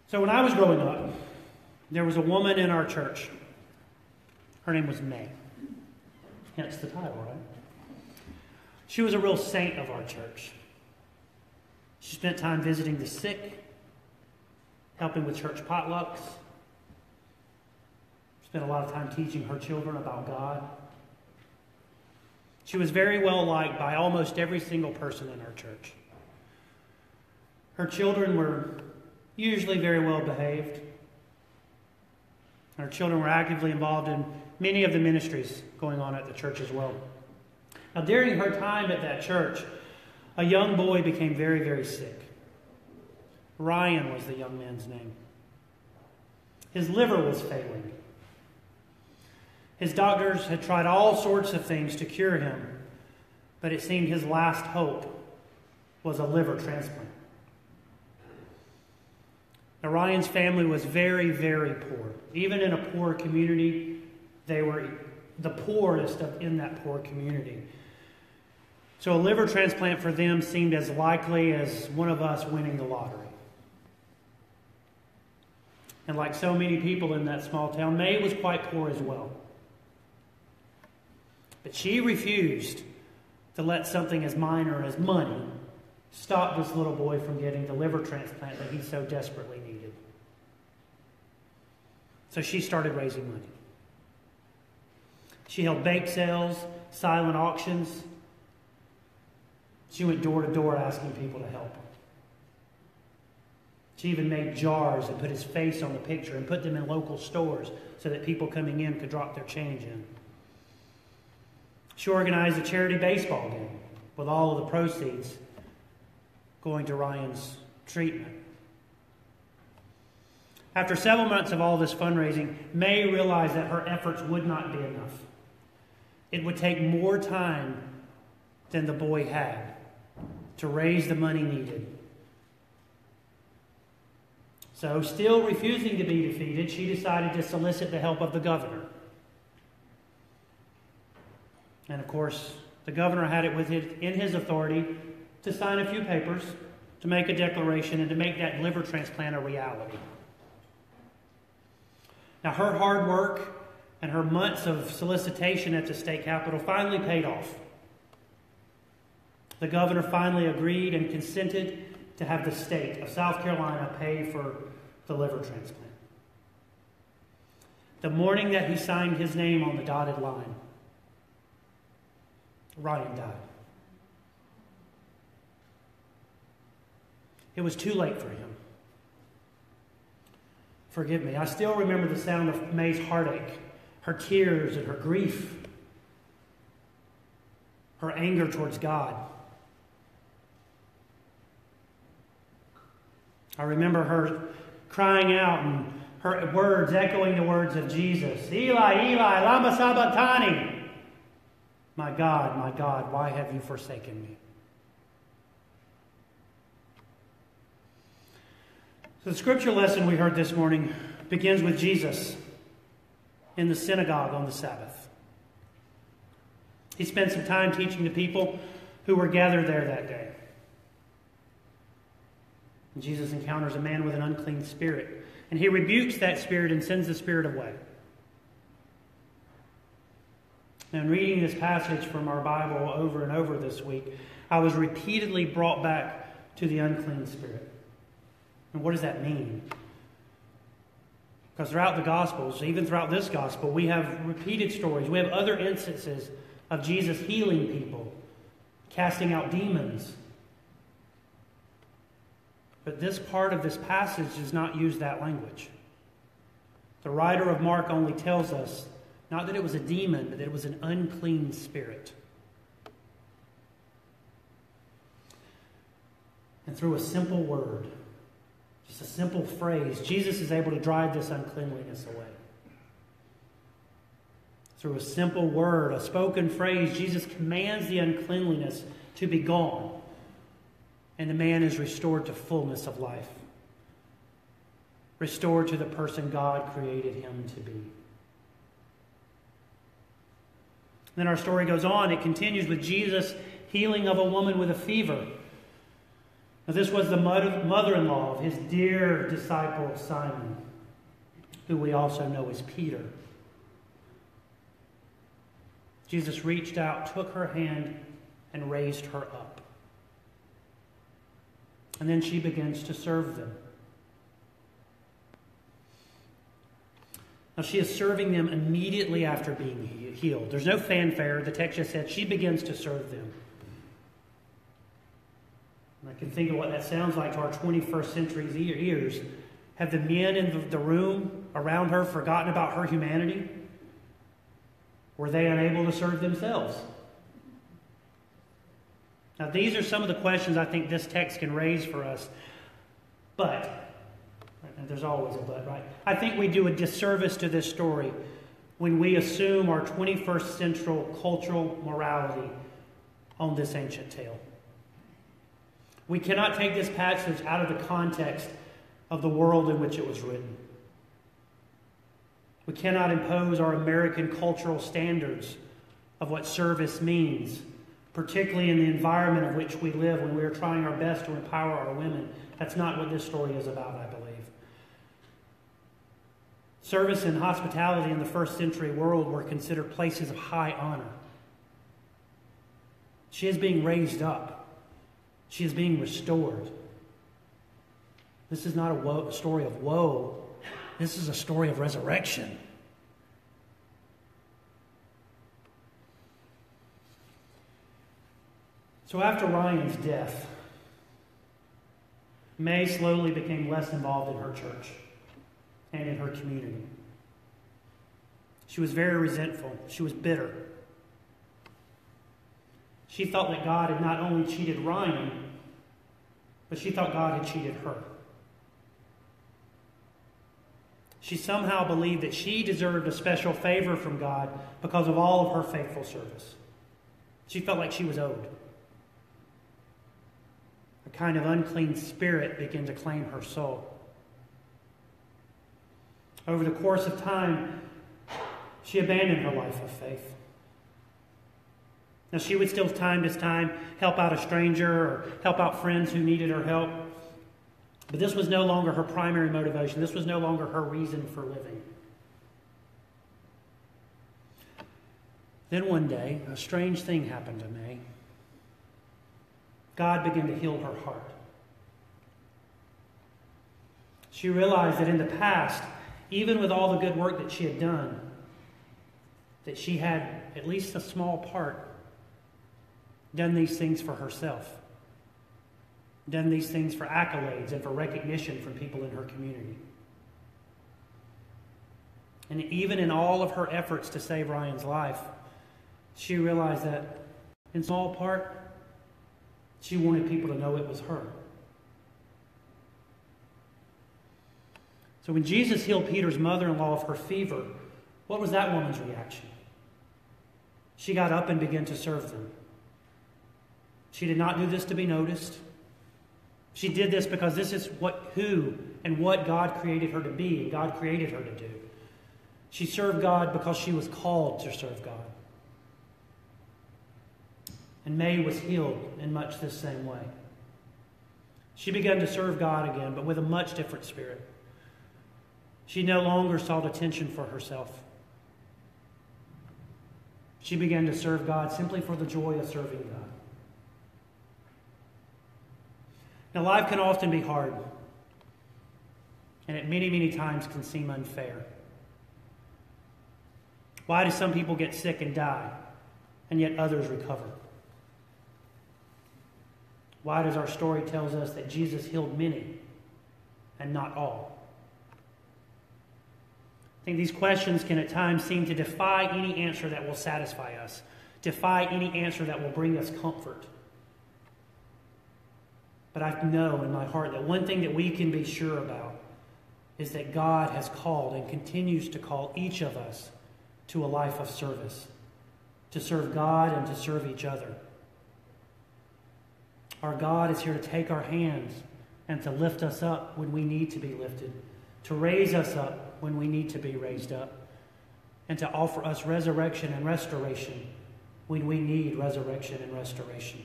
So when I was growing up, there was a woman in our church. Her name was Mae. Hence the title, right? She was a real saint of our church. She spent time visiting the sick, helping with church potlucks, spent a lot of time teaching her children about God. She was very well liked by almost every single person in our church. Her children were usually very well behaved. Her children were actively involved in many of the ministries going on at the church as well. Now, during her time at that church, a young boy became very, very sick. Ryan was the young man's name. His liver was failing. His doctors had tried all sorts of things to cure him, but it seemed his last hope was a liver transplant. Now, Ryan's family was very, very poor. Even in a poor community, they were the poorest in that poor community. So a liver transplant for them seemed as likely as one of us winning the lottery. And like so many people in that small town, Mae was quite poor as well. But she refused to let something as minor as money stop this little boy from getting the liver transplant that he so desperately needed. So she started raising money. She held bake sales, silent auctions. She went door to door asking people to help. She even made jars and put his face on the picture and put them in local stores so that people coming in could drop their change in. She organized a charity baseball game with all of the proceeds going to Ryan's treatment. After several months of all this fundraising, Mae realized that her efforts would not be enough. It would take more time than the boy had to raise the money needed. So, still refusing to be defeated, she decided to solicit the help of the governor. And of course, the governor had it in his authority to sign a few papers, to make a declaration, and to make that liver transplant a reality. Now, her hard work and her months of solicitation at the state capitol finally paid off. The governor finally agreed and consented to have the state of South Carolina pay for the liver transplant. The morning that he signed his name on the dotted line, Ryan died. It was too late for him. Forgive me. I still remember the sound of Mae's heartache, her tears and her grief, her anger towards God. I remember her crying out and her words echoing the words of Jesus. Eli, Eli, lama sabachthani. My God, why have you forsaken me? So the scripture lesson we heard this morning begins with Jesus in the synagogue on the Sabbath. He spent some time teaching the people who were gathered there that day. And Jesus encounters a man with an unclean spirit, and he rebukes that spirit and sends the spirit away. And reading this passage from our Bible over and over this week, I was repeatedly brought back to the unclean spirit. And what does that mean? Because throughout the Gospels, even throughout this Gospel, we have repeated stories. We have other instances of Jesus healing people, casting out demons. But this part of this passage does not use that language. The writer of Mark only tells us not that it was a demon, but that it was an unclean spirit. And through a simple word, just a simple phrase, Jesus is able to drive this uncleanliness away. Through a simple word, a spoken phrase, Jesus commands the uncleanliness to be gone. And the man is restored to fullness of life. Restored to the person God created him to be. Then our story goes on. It continues with Jesus' healing of a woman with a fever. Now, this was the mother-in-law of his dear disciple Simon, who we also know as Peter. Jesus reached out, took her hand, and raised her up. And then she begins to serve them. Now, she is serving them immediately after being healed. There's no fanfare. The text just said she begins to serve them. And I can think of what that sounds like to our 21st century's ears. Have the men in the room around her forgotten about her humanity? Were they unable to serve themselves? Now, these are some of the questions I think this text can raise for us. But, and there's always a but, right? I think we do a disservice to this story when we assume our 21st century cultural morality on this ancient tale. We cannot take this passage out of the context of the world in which it was written. We cannot impose our American cultural standards of what service means, particularly in the environment in which we live when we are trying our best to empower our women. That's not what this story is about, I believe. Service and hospitality in the first century world were considered places of high honor. She is being raised up. She is being restored. This is not a story of woe. This is a story of resurrection. So after Ryan's death, Mae slowly became less involved in her church and in her community. She was very resentful. She was bitter. She thought that God had not only cheated Ryan, but she thought God had cheated her. She somehow believed that she deserved a special favor from God because of all of her faithful service. She felt like she was owed. A kind of unclean spirit began to claim her soul. Over the course of time, she abandoned her life of faith. Now, she would still, time to time, help out a stranger or help out friends who needed her help. But this was no longer her primary motivation. This was no longer her reason for living. Then one day, a strange thing happened to Mae. God began to heal her heart. She realized that in the past, even with all the good work that she had done, that she had, at least a small part, done these things for herself. Done these things for accolades and for recognition from people in her community. And even in all of her efforts to save Ryan's life, she realized that, in small part, she wanted people to know it was her. So when Jesus healed Peter's mother-in-law of her fever, what was that woman's reaction? She got up and began to serve them. She did not do this to be noticed. She did this because this is who and what God created her to be and God created her to do. She served God because she was called to serve God. And Mae was healed in much this same way. She began to serve God again, but with a much different spirit. She no longer sought attention for herself. She began to serve God simply for the joy of serving God. Now, life can often be hard, and it many, many times can seem unfair. Why do some people get sick and die, and yet others recover? Why does our story tell us that Jesus healed many and not all? I think these questions can at times seem to defy any answer that will satisfy us, defy any answer that will bring us comfort. But I know in my heart that one thing that we can be sure about is that God has called and continues to call each of us to a life of service, to serve God and to serve each other. Our God is here to take our hands and to lift us up when we need to be lifted, to raise us up when we need to be raised up, and to offer us resurrection and restoration when we need resurrection and restoration.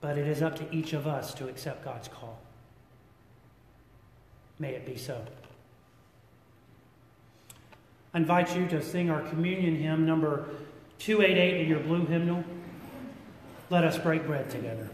But it is up to each of us to accept God's call. May it be so. I invite you to sing our communion hymn, number 288 in your blue hymnal. Let us break bread together.